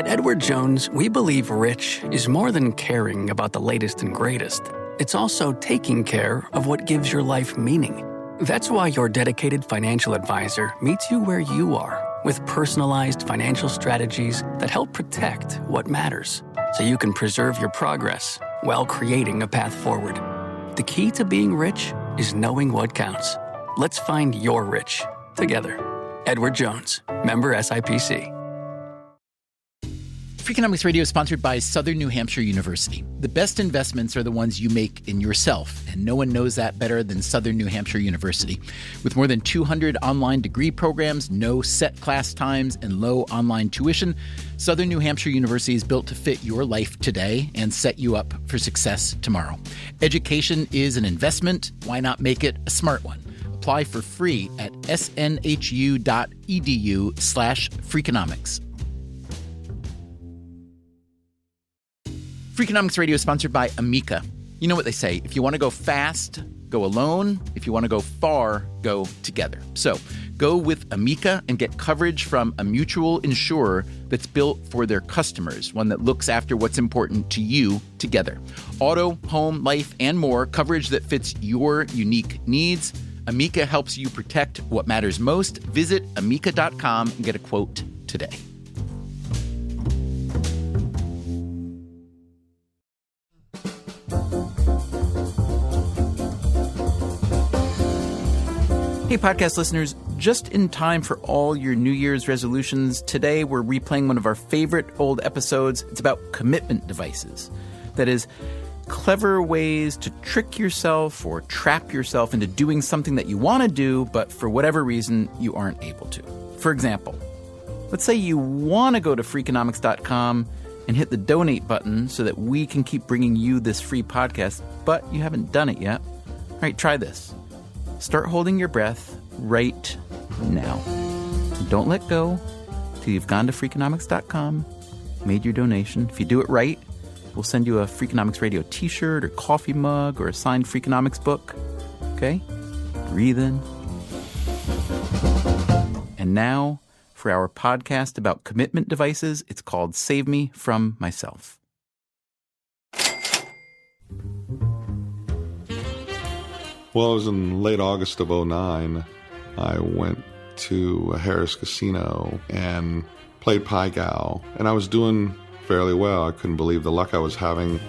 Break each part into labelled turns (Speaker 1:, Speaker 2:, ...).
Speaker 1: At Edward Jones, we believe rich is more than caring about the latest and greatest. It's also taking care of what gives your life meaning. That's why your dedicated financial advisor meets you where you are with personalized financial strategies that help protect what matters so you can preserve your progress while creating a path forward. The key to being rich is knowing what counts. Let's find your rich together. Edward Jones, member SIPC.
Speaker 2: Freakonomics Radio is sponsored by Southern New Hampshire University. The best investments are the ones you make in yourself, and no one knows that better than Southern New Hampshire University. With more than 200 online degree programs, no set class times, and low online tuition, Southern New Hampshire University is built to fit your life today and set you up for success tomorrow. Education is an investment. Why not make it a smart one? Apply for free at snhu.edu/Freakonomics. Freakonomics Radio is sponsored by Amica. You know what they say, if you want to go fast, go alone. If you want to go far, go together. So go with Amica and get coverage from a mutual insurer that's built for their customers, one that looks after what's important to you together. Auto, home, life, and more, coverage that fits your unique needs. Amica helps you protect what matters most. Visit amica.com and get a quote today. Hey, podcast listeners, just in time for all your New Year's resolutions, today we're replaying one of our favorite old episodes. It's about commitment devices. That is, clever ways to trick yourself or trap yourself into doing something that you want to do, but for whatever reason, you aren't able to. For example, let's say you want to go to Freakonomics.com and hit the donate button so that we can keep bringing you this free podcast, but you haven't done it yet. All right, try this. Start holding your breath right now. Don't let go till you've gone to Freakonomics.com, made your donation. If you do it right, we'll send you a Freakonomics Radio t-shirt or coffee mug or a signed Freakonomics book. Okay? Breathe in. And now for our podcast about commitment devices. It's called Save Me From Myself.
Speaker 3: Well, it was in late August of 2009. I went to a Harris casino and played Pai Gow, and I was doing fairly well. I couldn't believe the luck I was having.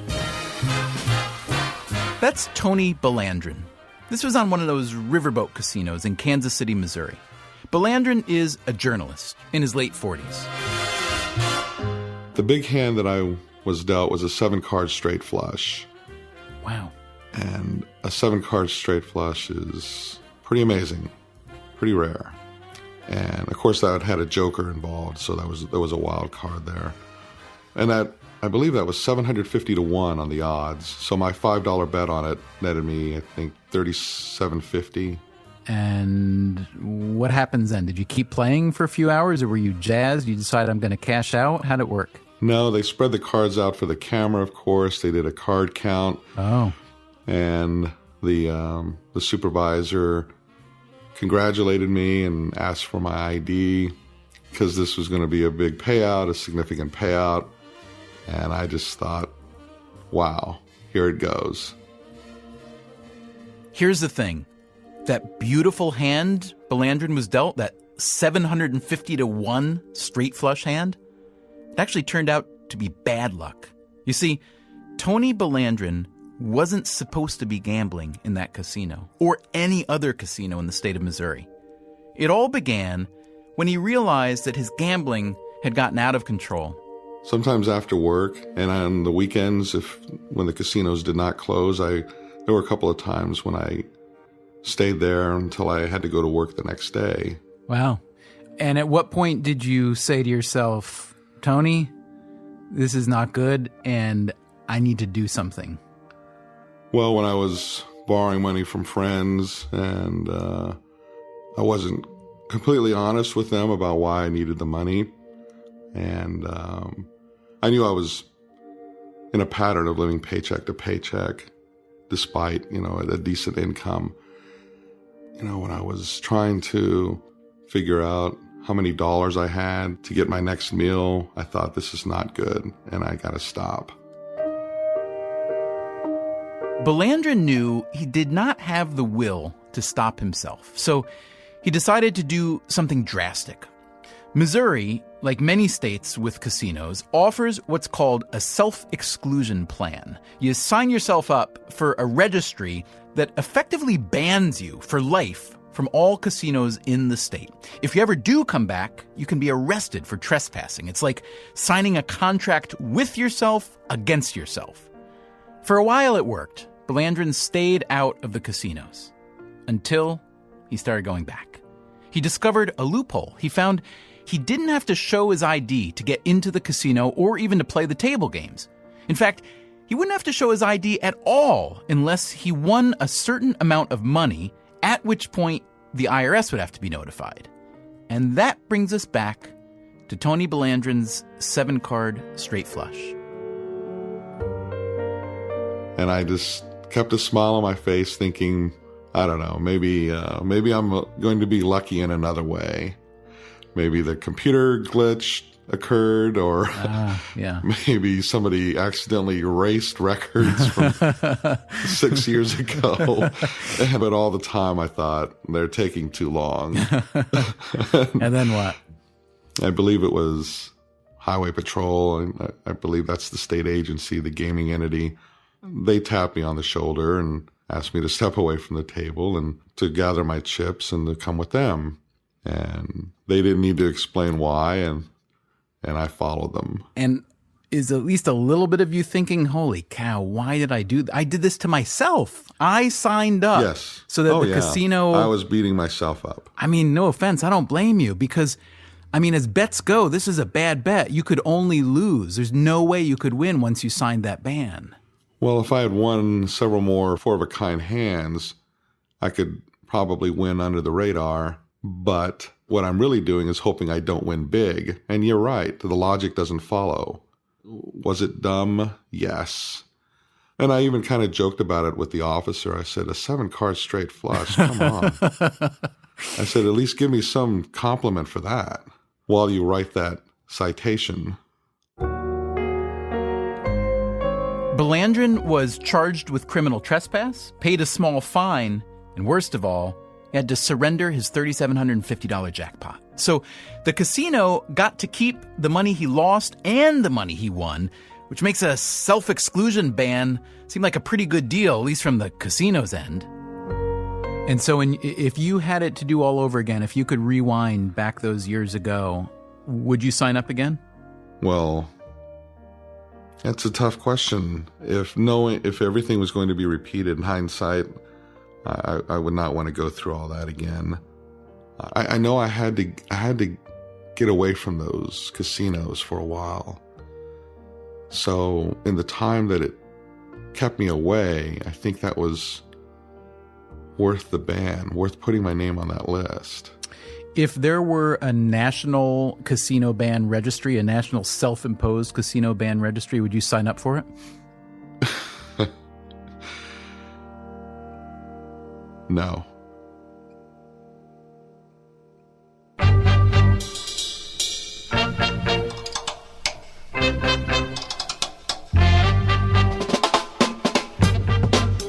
Speaker 2: That's Tony Belandrin. This was on one of those riverboat casinos in Kansas City, Missouri. Belandrin is a journalist in his late 40s.
Speaker 3: The big hand that I was dealt was a 7-card straight flush.
Speaker 2: Wow.
Speaker 3: And a 7-card straight flush is pretty amazing, pretty rare. And of course that had a joker involved, so there was a wild card there. And that, I believe that was 750 to 1 on the odds. So my $5 bet on it netted me, I think, $37.50.
Speaker 2: And what happens then? Did you keep playing for a few hours, or were you jazzed? You decided, I'm going to cash out? How'd it work?
Speaker 3: No, they spread the cards out for the camera, of course. They did a card count.
Speaker 2: Oh.
Speaker 3: And the supervisor congratulated me and asked for my ID because this was going to be a big payout, a significant payout. And I just thought, wow, here it goes.
Speaker 2: Here's the thing. That beautiful hand Belandrin was dealt, that 750 to 1 straight flush hand, it actually turned out to be bad luck. You see, Tony Belandrin wasn't supposed to be gambling in that casino or any other casino in the state of Missouri. It all began when he realized that his gambling had gotten out of control.
Speaker 3: Sometimes after work and on the weekends, when the casinos did not close, there were a couple of times when I stayed there until I had to go to work the next day.
Speaker 2: Wow. And at what point did you say to yourself, Tony, this is not good and I need to do something?
Speaker 3: Well, when I was borrowing money from friends and I wasn't completely honest with them about why I needed the money. And I knew I was in a pattern of living paycheck to paycheck despite, a decent income. When I was trying to figure out how many dollars I had to get my next meal, I thought, this is not good, and I got to stop.
Speaker 2: Blandren knew he did not have the will to stop himself, so he decided to do something drastic. Missouri, like many states with casinos, offers what's called a self-exclusion plan. You sign yourself up for a registry that effectively bans you for life from all casinos in the state. If you ever do come back, you can be arrested for trespassing. It's like signing a contract with yourself against yourself. For a while it worked. Blandren stayed out of the casinos until he started going back. He discovered a loophole. He found he didn't have to show his ID to get into the casino or even to play the table games. In fact, he wouldn't have to show his ID at all unless he won a certain amount of money, at which point the IRS would have to be notified. And that brings us back to Tony Blandren's 7-card straight flush.
Speaker 3: And I just kept a smile on my face thinking, I don't know, maybe I'm going to be lucky in another way. Maybe the computer glitch occurred, or maybe somebody accidentally erased records from 6 years ago. But all the time I thought, they're taking too long.
Speaker 2: And then what?
Speaker 3: I believe it was Highway Patrol, and I believe that's the state agency, the gaming entity. They tapped me on the shoulder and asked me to step away from the table and to gather my chips and to come with them. And they didn't need to explain why, and I followed them.
Speaker 2: And is at least a little bit of you thinking, holy cow, why did I do that? I did this to myself. I signed up.
Speaker 3: Yes.
Speaker 2: So that the casino...
Speaker 3: I was beating myself up.
Speaker 2: I mean, no offense, I don't blame you because, I mean, as bets go, this is a bad bet. You could only lose. There's no way you could win once you signed that ban.
Speaker 3: Well, if I had won several more four-of-a-kind hands, I could probably win under the radar. But what I'm really doing is hoping I don't win big. And you're right, the logic doesn't follow. Was it dumb? Yes. And I even kind of joked about it with the officer. I said, a 7-card straight flush, come on. I said, at least give me some compliment for that while you write that citation.
Speaker 2: Blandren was charged with criminal trespass, paid a small fine, and worst of all, he had to surrender his $3,750 jackpot. So the casino got to keep the money he lost and the money he won, which makes a self-exclusion ban seem like a pretty good deal, at least from the casino's end. And so if you had it to do all over again, if you could rewind back those years ago, would you sign up again?
Speaker 3: Well, that's a tough question. If everything was going to be repeated in hindsight, I would not want to go through all that again. I know I had to get away from those casinos for a while. So in the time that it kept me away, I think that was worth the ban, worth putting my name on that list.
Speaker 2: If there were a national casino ban registry, a national self-imposed casino ban registry, would you sign up for it?
Speaker 3: No.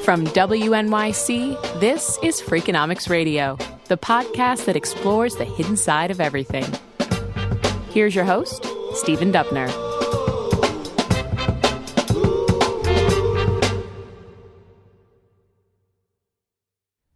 Speaker 4: From WNYC, this is Freakonomics Radio, the podcast that explores the hidden side of everything. Here's your host, Stephen Dubner.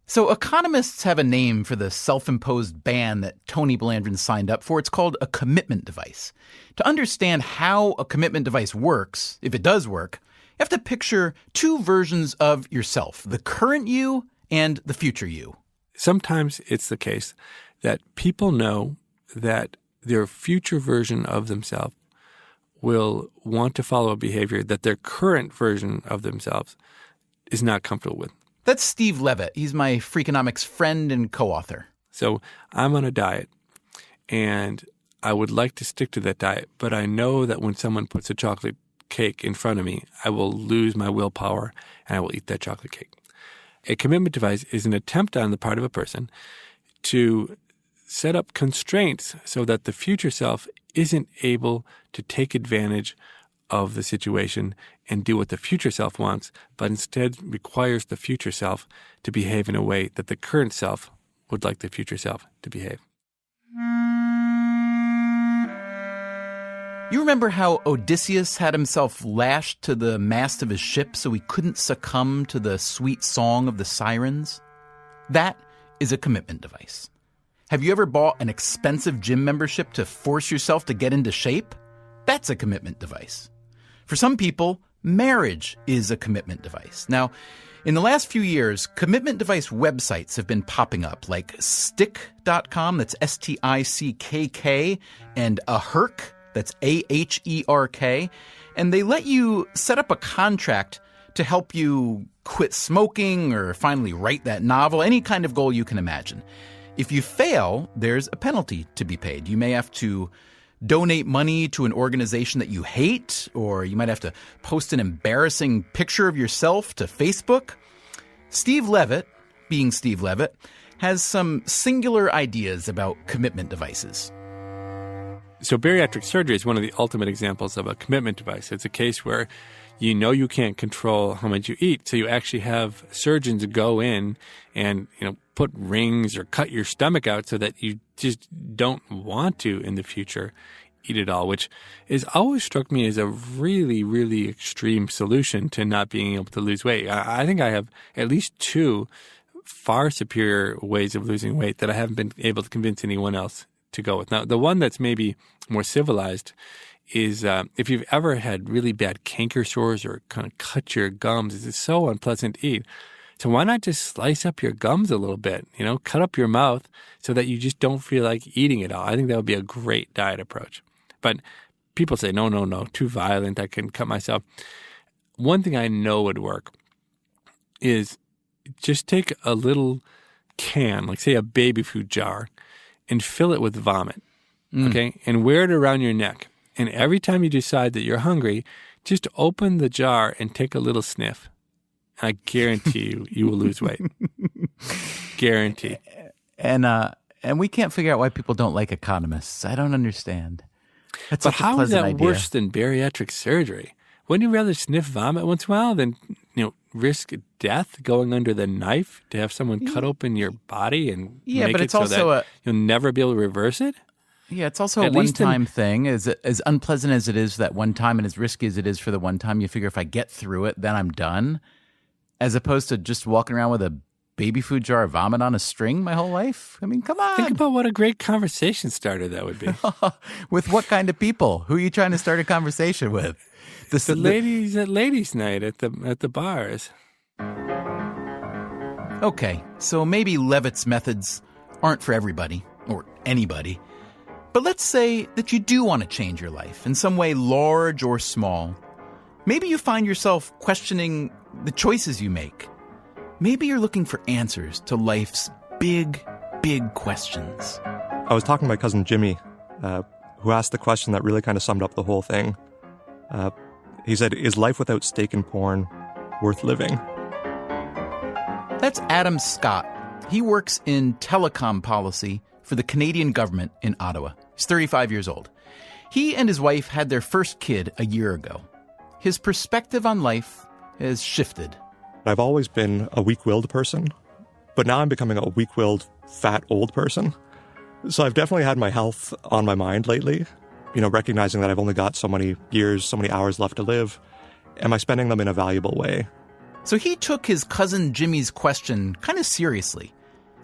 Speaker 2: So economists have a name for the self-imposed ban that Tony Blandren signed up for. It's called a commitment device. To understand how a commitment device works, if it does work, you have to picture two versions of yourself, the current you and the future you.
Speaker 5: Sometimes it's the case that people know that their future version of themselves will want to follow a behavior that their current version of themselves is not comfortable with.
Speaker 2: That's Steve Levitt. He's my Freakonomics friend and co-author.
Speaker 5: So I'm on a diet, and I would like to stick to that diet, but I know that when someone puts a chocolate cake in front of me, I will lose my willpower and I will eat that chocolate cake. A commitment device is an attempt on the part of a person to set up constraints so that the future self isn't able to take advantage of the situation and do what the future self wants, but instead requires the future self to behave in a way that the current self would like the future self to behave.
Speaker 2: You remember how Odysseus had himself lashed to the mast of his ship so he couldn't succumb to the sweet song of the sirens? That is a commitment device. Have you ever bought an expensive gym membership to force yourself to get into shape? That's a commitment device. For some people, marriage is a commitment device. Now, in the last few years, commitment device websites have been popping up, like Stick.com, that's STICKK, and Aherk, that's AHERK, and they let you set up a contract to help you quit smoking or finally write that novel, any kind of goal you can imagine. If you fail, there's a penalty to be paid. You may have to donate money to an organization that you hate, or you might have to post an embarrassing picture of yourself to Facebook. Steve Levitt, being Steve Levitt, has some singular ideas about commitment devices.
Speaker 5: So bariatric surgery is one of the ultimate examples of a commitment device. It's a case where you know you can't control how much you eat, so you actually have surgeons go in and put rings or cut your stomach out so that you just don't want to in the future eat it all, which has always struck me as a really, really extreme solution to not being able to lose weight. I think I have at least two far superior ways of losing weight that I haven't been able to convince anyone else to go with. Now, the one that's maybe more civilized is if you've ever had really bad canker sores or kind of cut your gums, it's so unpleasant to eat. So why not just slice up your gums a little bit, cut up your mouth so that you just don't feel like eating it all. I think that would be a great diet approach. But people say, no, too violent, I can cut myself. One thing I know would work is just take a little can, like say a baby food jar, and fill it with vomit, okay? And wear it around your neck. And every time you decide that you're hungry, just open the jar and take a little sniff. I guarantee you will lose weight. Guarantee.
Speaker 2: And we can't figure out why people don't like economists. I don't understand. That's
Speaker 5: but
Speaker 2: such a
Speaker 5: how is
Speaker 2: pleasant
Speaker 5: that
Speaker 2: idea.
Speaker 5: worse than bariatric surgery? Wouldn't you rather sniff vomit once in a while than risk death going under the knife to have someone cut open your body and make
Speaker 2: but
Speaker 5: it
Speaker 2: it's
Speaker 5: so
Speaker 2: also
Speaker 5: that you'll never be able to reverse it?
Speaker 2: Yeah, it's also a one-time thing. As unpleasant as it is that one time and as risky as it is for the one time, you figure if I get through it, then I'm done. As opposed to just walking around with a baby food jar of vomit on a string my whole life. I mean, come on.
Speaker 5: Think about what a great conversation starter that would be.
Speaker 2: With what kind of people? Who are you trying to start a conversation with?
Speaker 5: The ladies at ladies' night at the bars.
Speaker 2: Okay, so maybe Levitt's methods aren't for everybody, or anybody. But let's say that you do want to change your life in some way, large or small. Maybe you find yourself questioning the choices you make. Maybe you're looking for answers to life's big, big questions.
Speaker 6: I was talking to my cousin Jimmy, who asked the question that really kind of summed up the whole thing. He said, is life without steak and porn worth living?
Speaker 2: That's Adam Scott. He works in telecom policy for the Canadian government in Ottawa. He's 35 years old. He and his wife had their first kid a year ago. His perspective on life has shifted.
Speaker 6: I've always been a weak-willed person, but now I'm becoming a weak-willed, fat, old person. So I've definitely had my health on my mind lately, recognizing that I've only got so many years, so many hours left to live. Am I spending them in a valuable way?
Speaker 2: So he took his cousin Jimmy's question kind of seriously.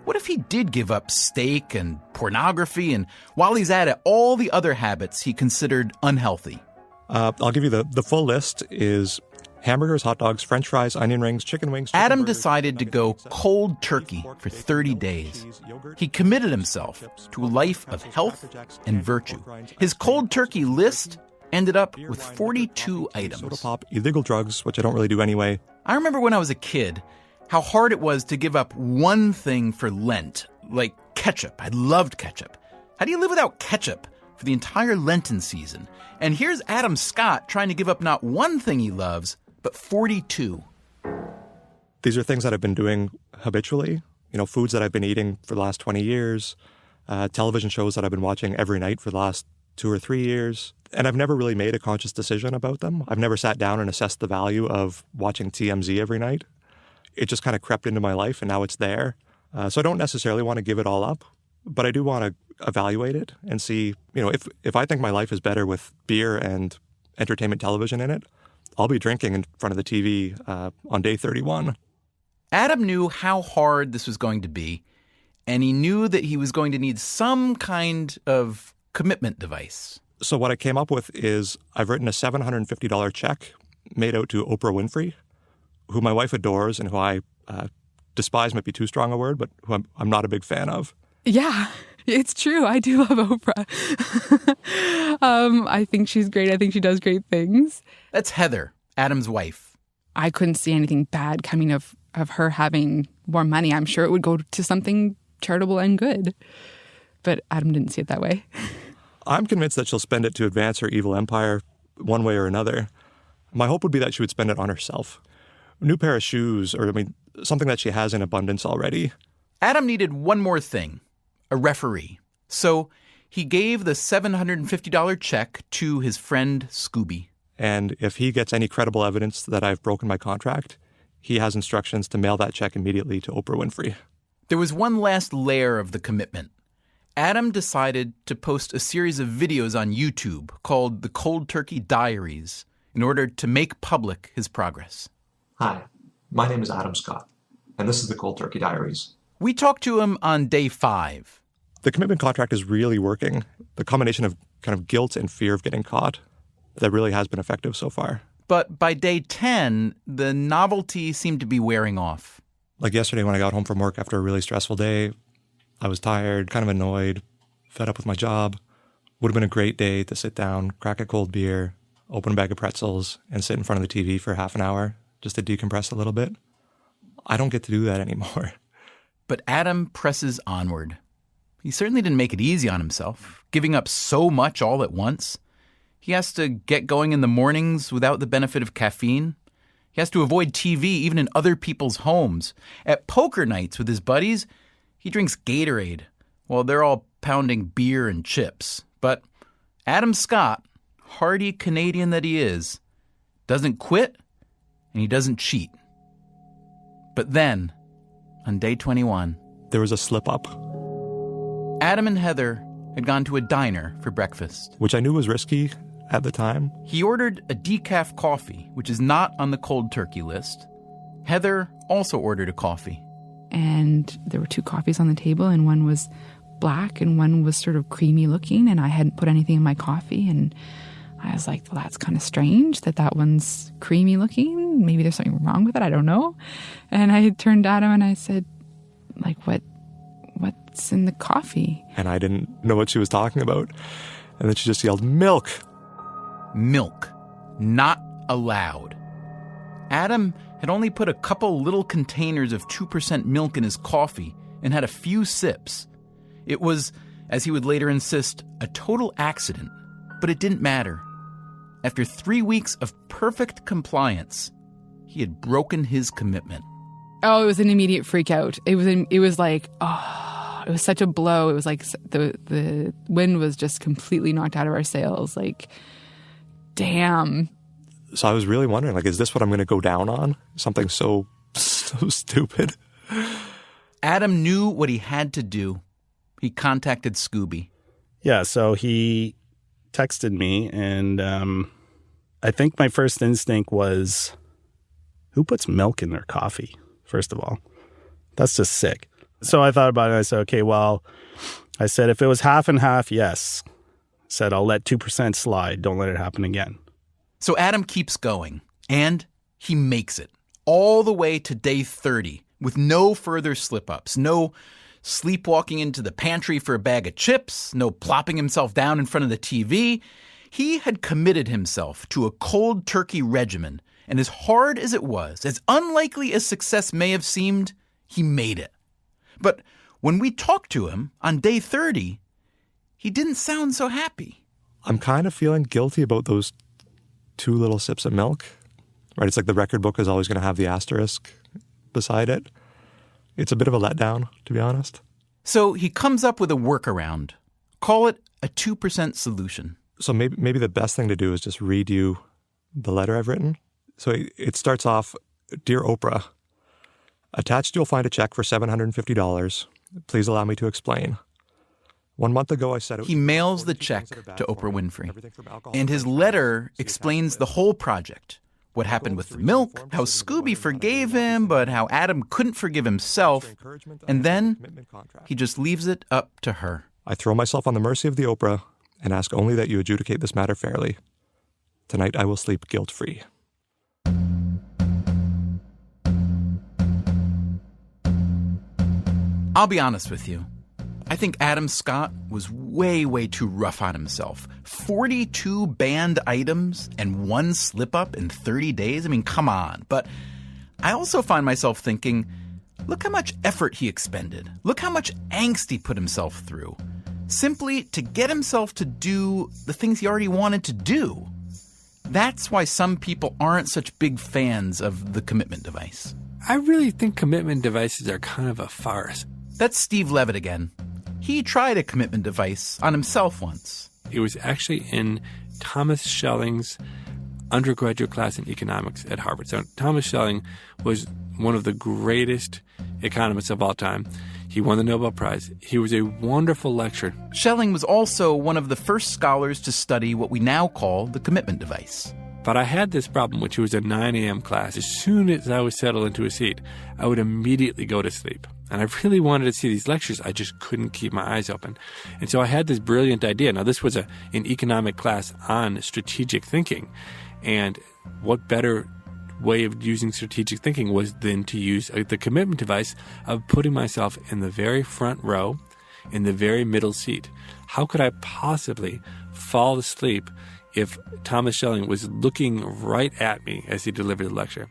Speaker 2: What if he did give up steak and pornography and, while he's at it, all the other habits he considered unhealthy?
Speaker 6: I'll give you the full list is hamburgers, hot dogs, french fries, onion rings, chicken wings.
Speaker 2: Adam decided to go cold turkey for 30 days. He committed himself to a life of health and virtue. His cold turkey list ended up with 42 items.
Speaker 6: Soda pop, illegal drugs, which I don't really do anyway.
Speaker 2: I remember when I was a kid, how hard it was to give up one thing for Lent, like ketchup. I loved ketchup. How do you live without ketchup for the entire Lenten season? And here's Adam Scott trying to give up not one thing he loves, but 42.
Speaker 6: These are things that I've been doing habitually, foods that I've been eating for the last 20 years. television shows that I've been watching every night for the last 2 or 3 years. And I've never really made a conscious decision about them. I've never sat down and assessed the value of watching TMZ every night. It just kind of crept into my life, and now it's there. So I don't necessarily want to give it all up, but I do want to evaluate it and see, if I think my life is better with beer and entertainment television in it, I'll be drinking in front of the TV on day 31.
Speaker 2: Adam knew how hard this was going to be, and he knew that he was going to need some kind of commitment device.
Speaker 6: So what I came up with is I've written a $750 check made out to Oprah Winfrey, who my wife adores and who I despise might be too strong a word, but who I'm not a big fan of.
Speaker 7: Yeah, it's true. I do love Oprah. I think she's great. I think she does great things.
Speaker 2: That's Heather, Adam's wife.
Speaker 7: I couldn't see anything bad coming of her having more money. I'm sure it would go to something charitable and good. But Adam didn't see it that way.
Speaker 6: I'm convinced that she'll spend it to advance her evil empire one way or another. My hope would be that she would spend it on herself. A new pair of shoes, or something that she has in abundance already.
Speaker 2: Adam needed one more thing, a referee. So he gave the $750 check to his friend Scooby.
Speaker 6: And if he gets any credible evidence that I've broken my contract, he has instructions to mail that check immediately to Oprah Winfrey.
Speaker 2: There was one last layer of the commitment. Adam decided to post a series of videos on YouTube called the Cold Turkey Diaries in order to make public his progress.
Speaker 8: Hi, my name is Adam Scott, and this is the Cold Turkey Diaries.
Speaker 2: We talked to him on day 5.
Speaker 6: The commitment contract is really working. The combination of kind of guilt and fear of getting caught, that really has been effective so far.
Speaker 2: But by day 10, the novelty seemed to be wearing off.
Speaker 6: Like yesterday when I got home from work after a really stressful day, I was tired, kind of annoyed, fed up with my job. Would have been a great day to sit down, crack a cold beer, open a bag of pretzels, and sit in front of the TV for half an hour just to decompress a little bit. I don't get to do that anymore.
Speaker 2: But Adam presses onward. He certainly didn't make it easy on himself, giving up so much all at once. He has to get going in the mornings without the benefit of caffeine. He has to avoid TV even in other people's homes. At poker nights with his buddies, he drinks Gatorade while they're all pounding beer and chips. But Adam Scott, hardy Canadian that he is, doesn't quit and he doesn't cheat. But then, on day 21,
Speaker 6: there was a slip-up.
Speaker 2: Adam and Heather had gone to a diner for breakfast.
Speaker 6: Which I knew was risky at the time.
Speaker 2: He ordered a decaf coffee, which is not on the cold turkey list. Heather also ordered a coffee.
Speaker 7: And there were 2 coffees on the table, and one was black and one was sort of creamy looking, and I hadn't put anything in my coffee, and I was like, well, that's kind of strange that one's creamy looking. Maybe there's something wrong with it. I don't know. And I turned to Adam and I said, like, what's in the coffee?
Speaker 6: And I didn't know what she was talking about. And then she just yelled, milk.
Speaker 2: Milk. Not allowed. Adam had only put a couple little containers of 2% milk in his coffee and had a few sips. It was, as he would later insist, a total accident, but it didn't matter. After 3 weeks of perfect compliance, he had broken his commitment.
Speaker 7: Oh, it was an immediate freak out. It was like, it was such a blow. It was like the wind was just completely knocked out of our sails. Like, damn.
Speaker 6: So I was really wondering, like, is this what I'm going to go down on? Something so stupid.
Speaker 2: Adam knew what he had to do. He contacted Scooby.
Speaker 9: Yeah, so he texted me, and I think my first instinct was, who puts milk in their coffee, first of all? That's just sick. So I thought about it, and I said, okay, well, I said, if it was half and half, yes. I said, I'll let 2% slide. Don't let it happen again.
Speaker 2: So Adam keeps going, and he makes it all the way to day 30 with no further slip-ups, no sleepwalking into the pantry for a bag of chips, no plopping himself down in front of the TV. He had committed himself to a cold turkey regimen, and as hard as it was, as unlikely as success may have seemed, he made it. But when we talked to him on day 30, he didn't sound so happy.
Speaker 6: I'm kind of feeling guilty about those 2 little sips of milk, right? It's like the record book is always going to have the asterisk beside it. It's a bit of a letdown, to be honest.
Speaker 2: So he comes up with a workaround. Call it a 2% solution.
Speaker 6: So maybe the best thing to do is just read you the letter I've written. So it starts off, Dear Oprah, attached you'll find a check for $750. Please allow me to explain. 1 month ago I said
Speaker 2: He mails the check to Oprah Winfrey. And his letter explains the whole project. What happened with the milk, how Scooby forgave him, but how Adam couldn't forgive himself. And then he just leaves it up to her.
Speaker 6: I throw myself on the mercy of the Oprah and ask only that you adjudicate this matter fairly. Tonight I will sleep guilt-free.
Speaker 2: I'll be honest with you. I think Adam Scott was way, way too rough on himself. 42 banned items and 1 slip-up in 30 days? I mean, come on. But I also find myself thinking, look how much effort he expended. Look how much angst he put himself through. Simply to get himself to do the things he already wanted to do. That's why some people aren't such big fans of the commitment device.
Speaker 5: I really think commitment devices are kind of a farce.
Speaker 2: That's Steve Levitt again. He tried a commitment device on himself once.
Speaker 5: It was actually in Thomas Schelling's undergraduate class in economics at Harvard. So Thomas Schelling was one of the greatest economists of all time. He won the Nobel Prize. He was a wonderful lecturer.
Speaker 2: Schelling was also one of the first scholars to study what we now call the commitment device.
Speaker 5: But I had this problem, which was a 9 a.m. class. As soon as I was settled into a seat, I would immediately go to sleep. And I really wanted to see these lectures. I just couldn't keep my eyes open. And so I had this brilliant idea. Now, this was an economic class on strategic thinking. And what better way of using strategic thinking was then to use the commitment device of putting myself in the very front row, in the very middle seat. How could I possibly fall asleep if Thomas Schelling was looking right at me as he delivered the lecture?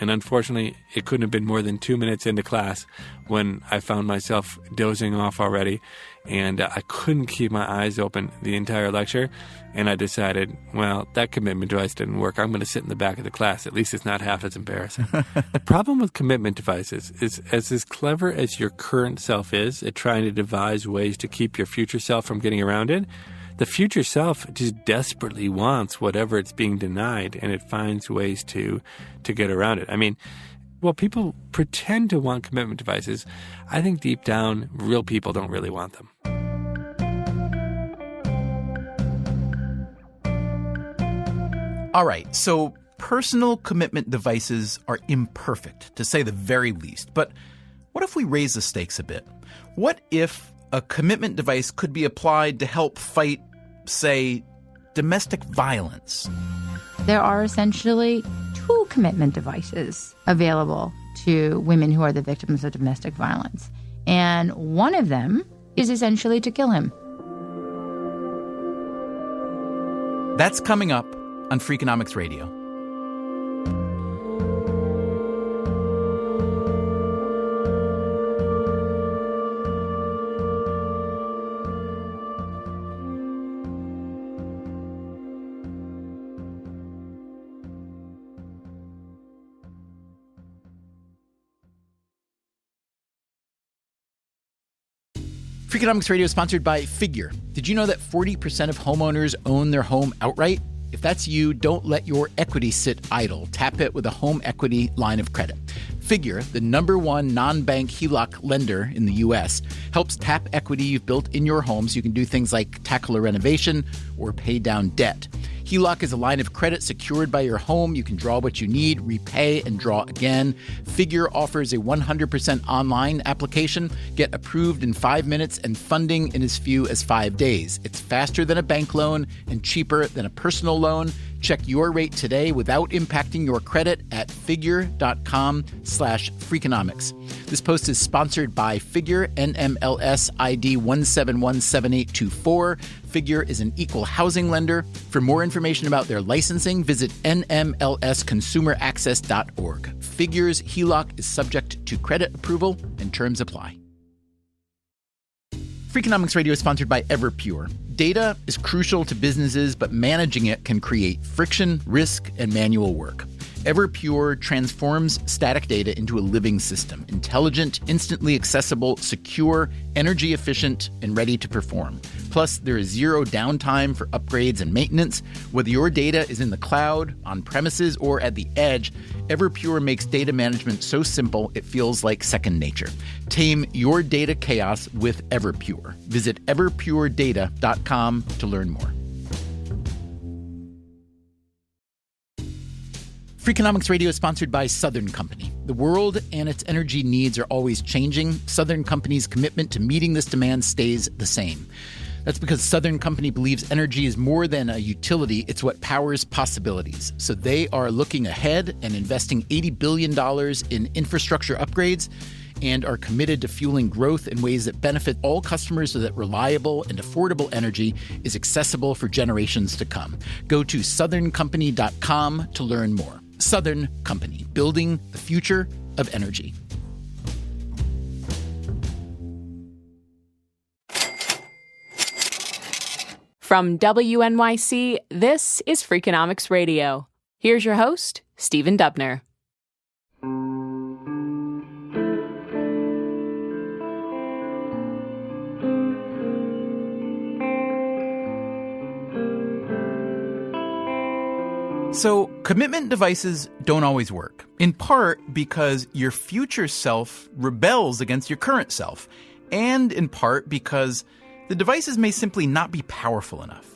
Speaker 5: And unfortunately, it couldn't have been more than 2 minutes into class when I found myself dozing off already, and I couldn't keep my eyes open the entire lecture. And I decided, well, that commitment device didn't work. I'm going to sit in the back of the class. At least it's not half as embarrassing. The problem with commitment devices is, as clever as your current self is at trying to devise ways to keep your future self from getting around it, the future self just desperately wants whatever it's being denied, and it finds ways to get around it. I mean, well, people pretend to want commitment devices. I think deep down, real people don't really want them.
Speaker 2: All right, so personal commitment devices are imperfect, to say the very least. But what if we raise the stakes a bit? What if a commitment device could be applied to help fight, say, domestic violence?
Speaker 10: There are essentially 2 commitment devices available to women who are the victims of domestic violence. And one of them is essentially to kill him.
Speaker 2: That's coming up on Freakonomics Radio. Freakonomics Radio is sponsored by Figure. Did you know that 40% of homeowners own their home outright? If that's you, don't let your equity sit idle. Tap it with a home equity line of credit. Figure, the #1 non-bank HELOC lender in the U.S., helps tap equity you've built in your home so you can do things like tackle a renovation or pay down debt. HELOC is a line of credit secured by your home. You can draw what you need, repay, and draw again. Figure offers a 100% online application. Get approved in 5 minutes and funding in as few as 5 days. It's faster than a bank loan and cheaper than a personal loan. Check your rate today without impacting your credit at figure.com/Freakonomics. This post is sponsored by Figure, NMLS ID 1717824. Figure is an equal housing lender. For more information about their licensing, visit nmlsconsumeraccess.org. Figure's HELOC is subject to credit approval and terms apply. Freakonomics Radio is sponsored by Everpure. Data is crucial to businesses, but managing it can create friction, risk, and manual work. Everpure transforms static data into a living system. Intelligent, instantly accessible, secure, energy efficient, and ready to perform. Plus, there is zero downtime for upgrades and maintenance. Whether your data is in the cloud, on premises, or at the edge, Everpure makes data management so simple it feels like second nature. Tame your data chaos with Everpure. Visit everpuredata.com to learn more. Freakonomics Radio is sponsored by Southern Company. The world and its energy needs are always changing. Southern Company's commitment to meeting this demand stays the same. That's because Southern Company believes energy is more than a utility, it's what powers possibilities. So they are looking ahead and investing $80 billion in infrastructure upgrades and are committed to fueling growth in ways that benefit all customers so that reliable and affordable energy is accessible for generations to come. Go to southerncompany.com to learn more. Southern Company, building the future of energy.
Speaker 4: From WNYC, this is Freakonomics Radio. Here's your host, Stephen Dubner.
Speaker 2: So, commitment devices don't always work, in part because your future self rebels against your current self, and in part because the devices may simply not be powerful enough.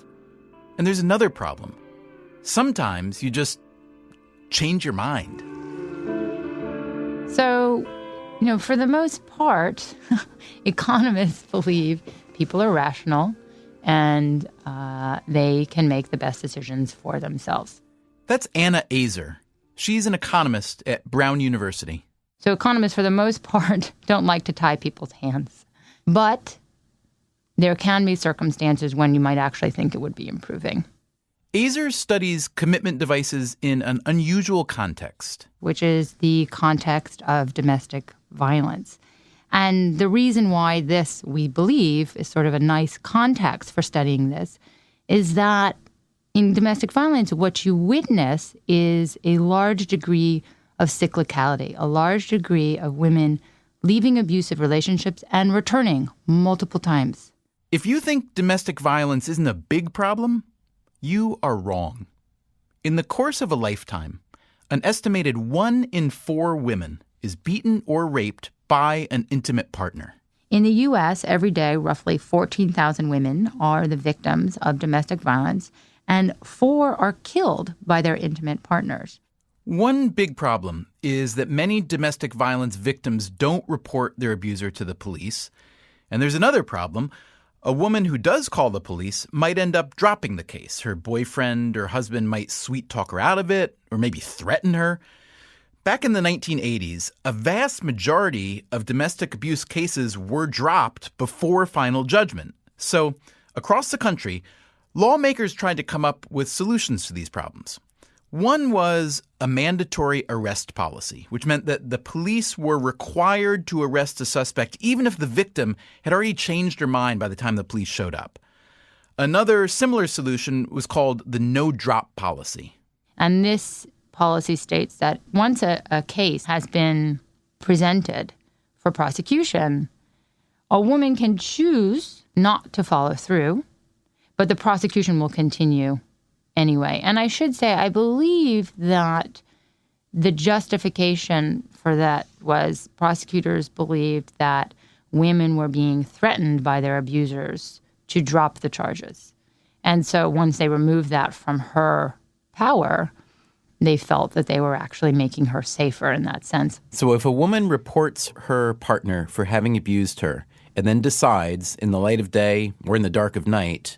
Speaker 2: And there's another problem. Sometimes you just change your mind.
Speaker 10: So, for the most part, economists believe people are rational and they can make the best decisions for themselves.
Speaker 2: That's Anna Azer. She's an economist at Brown University.
Speaker 10: So economists, for the most part, don't like to tie people's hands. But there can be circumstances when you might actually think it would be improving.
Speaker 2: Azer studies commitment devices in an unusual context,
Speaker 10: which is the context of domestic violence. And the reason why this, we believe, is sort of a nice context for studying this is that in domestic violence, what you witness is a large degree of cyclicality, a large degree of women leaving abusive relationships and returning multiple times.
Speaker 2: If you think domestic violence isn't a big problem, you are wrong. In the course of a lifetime, an estimated 1 in 4 women is beaten or raped by an intimate partner.
Speaker 10: In the U.S., every day, roughly 14,000 women are the victims of domestic violence, and 4 are killed by their intimate partners.
Speaker 2: One big problem is that many domestic violence victims don't report their abuser to the police. And there's another problem. A woman who does call the police might end up dropping the case. Her boyfriend or husband might sweet talk her out of it, or maybe threaten her. Back in the 1980s, a vast majority of domestic abuse cases were dropped before final judgment. So, across the country, lawmakers tried to come up with solutions to these problems. One was a mandatory arrest policy, which meant that the police were required to arrest a suspect even if the victim had already changed her mind by the time the police showed up. Another similar solution was called the no-drop policy.
Speaker 10: And this policy states that once a case has been presented for prosecution, a woman can choose not to follow through, but the prosecution will continue anyway. And I should say, I believe that the justification for that was prosecutors believed that women were being threatened by their abusers to drop the charges. And so once they removed that from her power, they felt that they were actually making her safer in that sense.
Speaker 2: So if a woman reports her partner for having abused her and then decides in the light of day or in the dark of night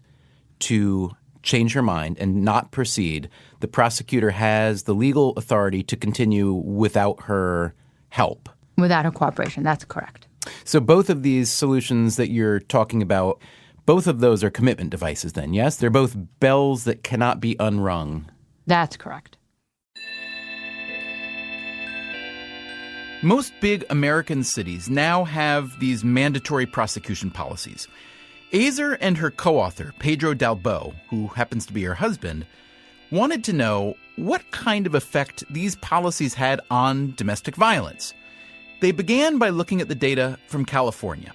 Speaker 2: to change her mind and not proceed, the prosecutor has the legal authority to continue without her help.
Speaker 10: Without her cooperation, that's correct.
Speaker 2: So both of these solutions that you're talking about, both of those are commitment devices then, yes? They're both bells that cannot be unrung.
Speaker 10: That's correct.
Speaker 2: Most big American cities now have these mandatory prosecution policies. Azer and her co-author, Pedro Dalbo, who happens to be her husband, wanted to know what kind of effect these policies had on domestic violence. They began by looking at the data from California.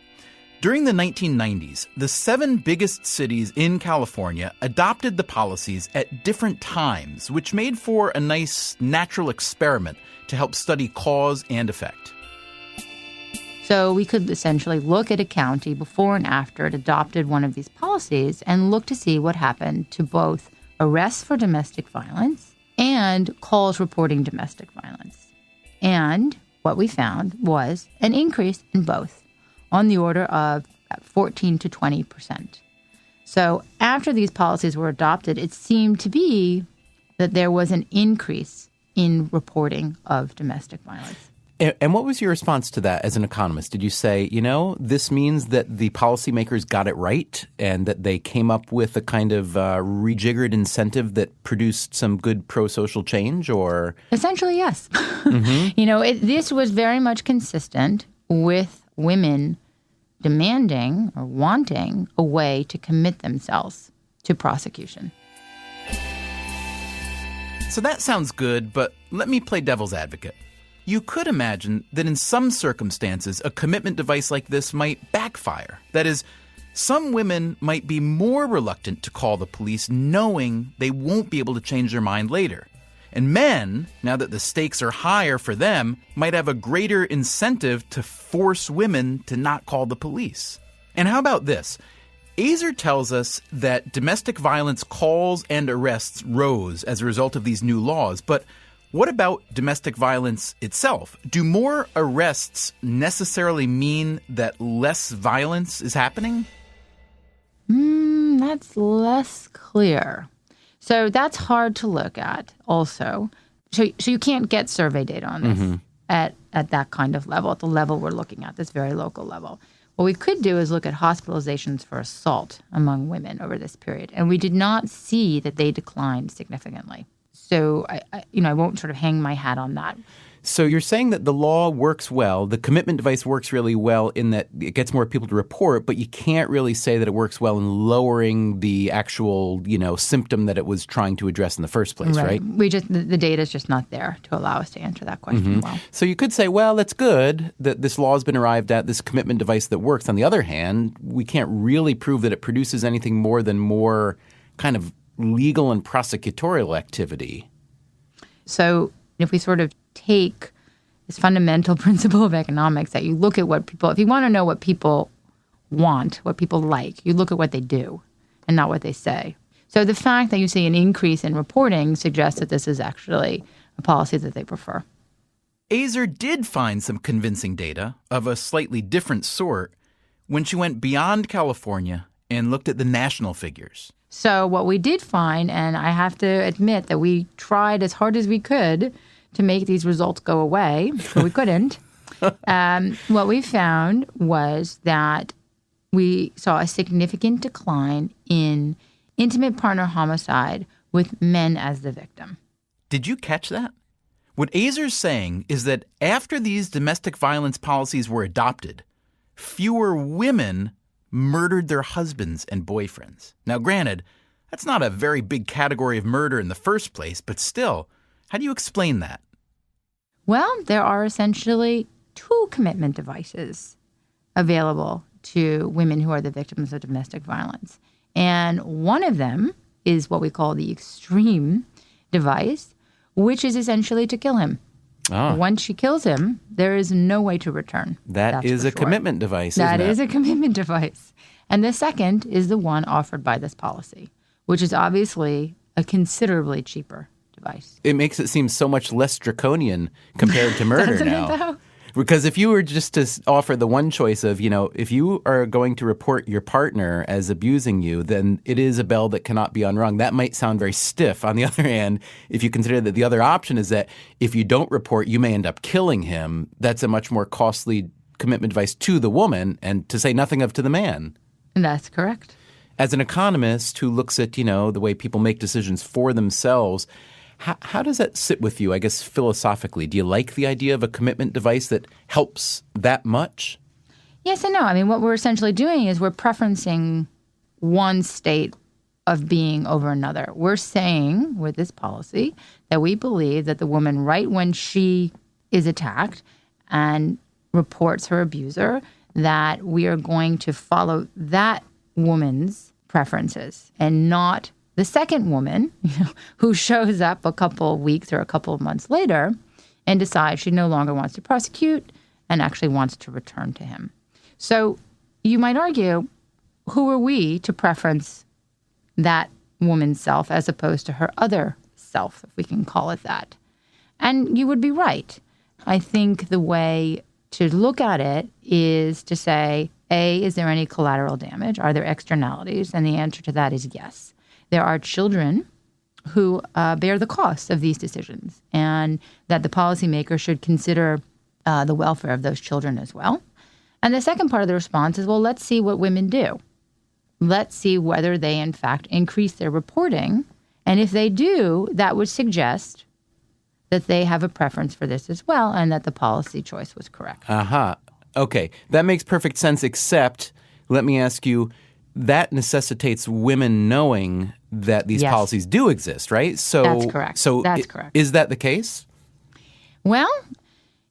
Speaker 2: During the 1990s, the 7 biggest cities in California adopted the policies at different times, which made for a nice natural experiment to help study cause and effect.
Speaker 10: So we could essentially look at a county before and after it adopted one of these policies and look to see what happened to both arrests for domestic violence and calls reporting domestic violence. And what we found was an increase in both, on the order of 14 to 20%. So after these policies were adopted, it seemed to be that there was an increase in reporting of domestic violence.
Speaker 2: And what was your response to that as an economist? Did you say, this means that the policymakers got it right and that they came up with a kind of rejiggered incentive that produced some good pro-social change, or?
Speaker 10: Essentially, yes. Mm-hmm. This was very much consistent with women demanding or wanting a way to commit themselves to prosecution.
Speaker 2: So that sounds good, but let me play devil's advocate. You could imagine that in some circumstances, a commitment device like this might backfire. That is, some women might be more reluctant to call the police knowing they won't be able to change their mind later. And men, now that the stakes are higher for them, might have a greater incentive to force women to not call the police. And how about this? Azer tells us that domestic violence calls and arrests rose as a result of these new laws, but what about domestic violence itself? Do more arrests necessarily mean that less violence is happening?
Speaker 10: That's less clear. So that's hard to look at also. So you can't get survey data on this at that kind of level, at the level we're looking at, this very local level. What we could do is look at hospitalizations for assault among women over this period, and we did not see that they declined significantly. So I won't sort of hang my hat on that.
Speaker 2: So you're saying that the law works well, the commitment device works really well in that it gets more people to report, but you can't really say that it works well in lowering the actual, symptom that it was trying to address in the first place, right?
Speaker 10: The data is just not there to allow us to answer that question well.
Speaker 2: So you could say, well, that's good that this law has been arrived at, this commitment device that works. On the other hand, we can't really prove that it produces anything more than more kind of legal and prosecutorial activity.
Speaker 10: So if we sort of take this fundamental principle of economics that you look at what people, if you want to know what people want, what people like, you look at what they do and not what they say. So the fact that you see an increase in reporting suggests that this is actually a policy that they prefer.
Speaker 2: Azer did find some convincing data of a slightly different sort when she went beyond California and looked at the national figures.
Speaker 10: So what we did find, and I have to admit that we tried as hard as we could to make these results go away, but we couldn't. What we found was that we saw a significant decline in intimate partner homicide with men as the victim.
Speaker 2: Did you catch that? What Azer's saying is that after these domestic violence policies were adopted, fewer women murdered their husbands and boyfriends. Now, granted, that's not a very big category of murder in the first place, but still, how do you explain that?
Speaker 10: Well, there are essentially 2 commitment devices available to women who are the victims of domestic violence. And one of them is what we call the extreme device, which is essentially to kill him. Oh. Once she kills him, there is no way to return.
Speaker 2: That is a commitment device, isn't it?
Speaker 10: That is a commitment device. And the second is the one offered by this policy, which is obviously a considerably cheaper device.
Speaker 2: It makes it seem so much less draconian compared to murder now. Because if you were just to offer the one choice of, if you are going to report your partner as abusing you, then it is a bell that cannot be unrung. That might sound very stiff. On the other hand, if you consider that the other option is that if you don't report, you may end up killing him, that's a much more costly commitment device to the woman, and to say nothing of to the man.
Speaker 10: That's correct.
Speaker 2: As an economist who looks at, the way people make decisions for themselves, how does that sit with you, I guess, philosophically? Do you like the idea of a commitment device that helps that much?
Speaker 10: Yes and no. I mean, what we're essentially doing is we're preferencing one state of being over another. We're saying with this policy that we believe that the woman, right when she is attacked and reports her abuser, that we are going to follow that woman's preferences and not the second woman who shows up a couple of weeks or a couple of months later and decides she no longer wants to prosecute and actually wants to return to him. So you might argue, who are we to preference that woman's self as opposed to her other self, if we can call it that? And you would be right. I think the way to look at it is to say, A, is there any collateral damage? Are there externalities? And the answer to that is yes. There are children who bear the cost of these decisions, and that the policymaker should consider the welfare of those children as well. And the second part of the response is, well, let's see what women do. Let's see whether they, in fact, increase their reporting. And if they do, that would suggest that they have a preference for this as well, and that the policy choice was correct.
Speaker 2: Aha. Okay. That makes perfect sense, except, let me ask you, that necessitates women knowing that these policies do exist, right? So
Speaker 10: that's correct. That's correct.
Speaker 2: Is that the case?
Speaker 10: Well,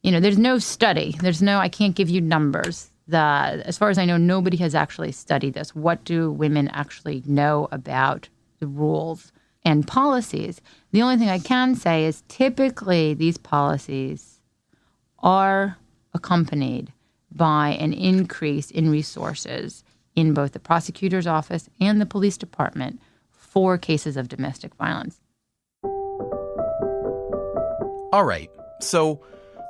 Speaker 10: there's no study. I can't give you numbers. As far as I know, nobody has actually studied this. What do women actually know about the rules and policies? The only thing I can say is typically these policies are accompanied by an increase in resources in both the prosecutor's office and the police department for cases of domestic violence.
Speaker 2: All right. So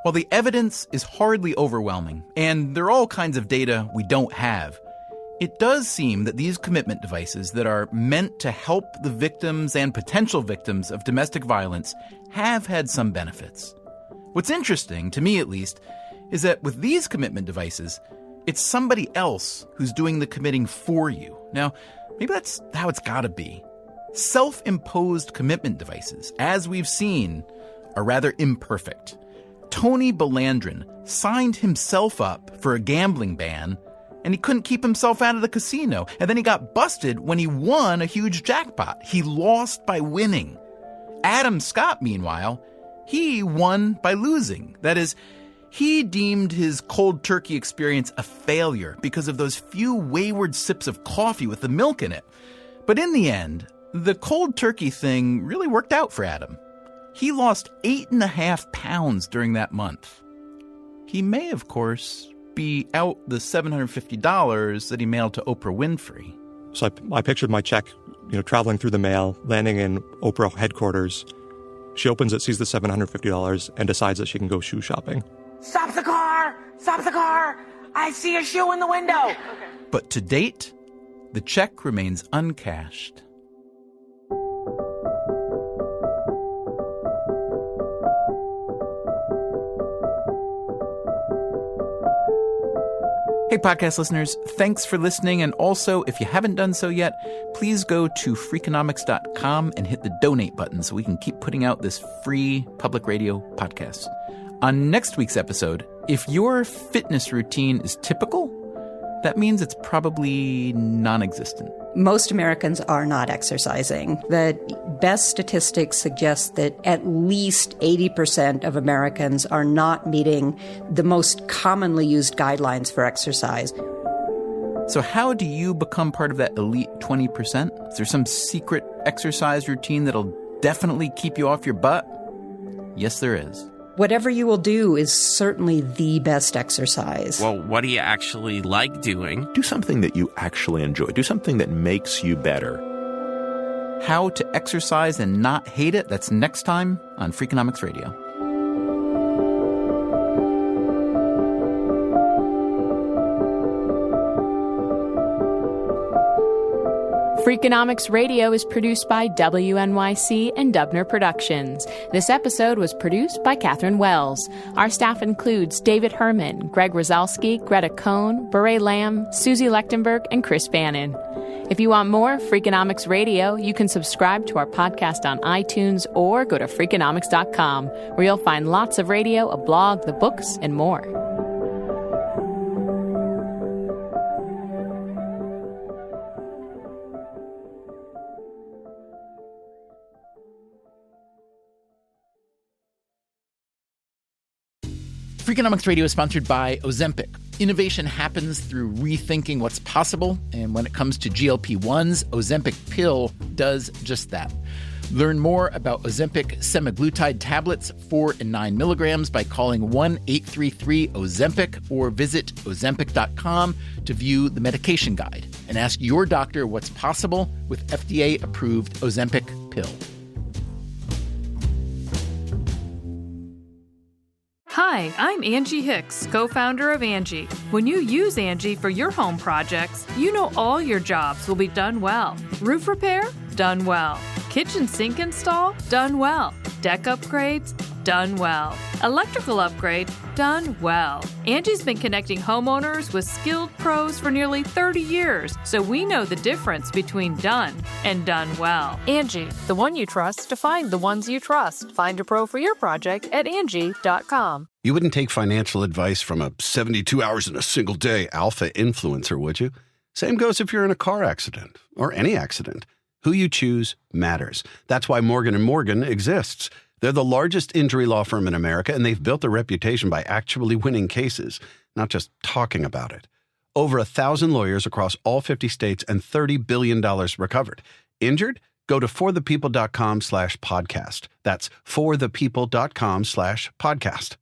Speaker 2: while the evidence is hardly overwhelming, and there are all kinds of data we don't have, it does seem that these commitment devices that are meant to help the victims and potential victims of domestic violence have had some benefits. What's interesting, to me at least, is that with these commitment devices, it's somebody else who's doing the committing for you. Now, maybe that's how it's got to be. Self-imposed commitment devices, as we've seen, are rather imperfect. Tony Belandrin signed himself up for a gambling ban, and he couldn't keep himself out of the casino. And then he got busted when he won a huge jackpot. He lost by winning. Adam Scott, meanwhile, he won by losing. That is, he deemed his cold turkey experience a failure because of those few wayward sips of coffee with the milk in it. But in the end, the cold turkey thing really worked out for Adam. He lost 8.5 pounds during that month. He may, of course, be out the $750 that he mailed to Oprah Winfrey.
Speaker 6: So I pictured my check, traveling through the mail, landing in Oprah headquarters. She opens it, sees the $750, and decides that she can go shoe shopping.
Speaker 11: Stop the car! Stop the car! I see a shoe in the window! Okay.
Speaker 2: But to date, the check remains uncashed. Hey, podcast listeners, thanks for listening. And also, if you haven't done so yet, please go to Freakonomics.com and hit the donate button so we can keep putting out this free public radio podcast. On next week's episode, if your fitness routine is typical, that means it's probably non-existent.
Speaker 12: Most Americans are not exercising. The best statistics suggest that at least 80% of Americans are not meeting the most commonly used guidelines for exercise.
Speaker 2: So how do you become part of that elite 20%? Is there some secret exercise routine that'll definitely keep you off your butt? Yes, there is.
Speaker 12: Whatever you will do is certainly the best exercise.
Speaker 13: Well, what do you actually like doing?
Speaker 14: Do something that you actually enjoy. Do something that makes you better.
Speaker 2: How to exercise and not hate it? That's next time on Freakonomics Radio.
Speaker 4: Freakonomics Radio is produced by WNYC and Dubner Productions. This episode was produced by Catherine Wells. Our staff includes David Herman, Greg Rosalski, Greta Cohn, Beret Lamb, Susie Lechtenberg, and Chris Bannon. If you want more Freakonomics Radio, you can subscribe to our podcast on iTunes or go to Freakonomics.com, where you'll find lots of radio, a blog, the books, and more.
Speaker 2: Freakonomics Radio is sponsored by Ozempic. Innovation happens through rethinking what's possible, and when it comes to GLP-1s, Ozempic pill does just that. Learn more about Ozempic semaglutide tablets, 4 and 9 milligrams, by calling 1-833-OZEMPIC or visit Ozempic.com to view the medication guide and ask your doctor what's possible with FDA-approved Ozempic pill.
Speaker 15: Hi, I'm Angie Hicks, co-founder of Angie. When you use Angie for your home projects, you know all your jobs will be done well. Roof repair? Done well. Kitchen sink install? Done well. Deck upgrades? Done well. Electrical upgrade? Done well. Angie's been connecting homeowners with skilled pros for nearly 30 years, so we know the difference between done and done well.
Speaker 16: Angie, the one you trust to find the ones you trust. Find a pro for your project at Angie.com.
Speaker 17: You wouldn't take financial advice from a 72 hours in a single day alpha influencer, would you? Same goes if you're in a car accident or any accident. Who you choose matters. That's why Morgan & Morgan exists. They're the largest injury law firm in America, and they've built a reputation by actually winning cases, not just talking about it. Over 1,000 lawyers across all 50 states and $30 billion recovered. Injured? Go to forthepeople.com/podcast. That's forthepeople.com/podcast.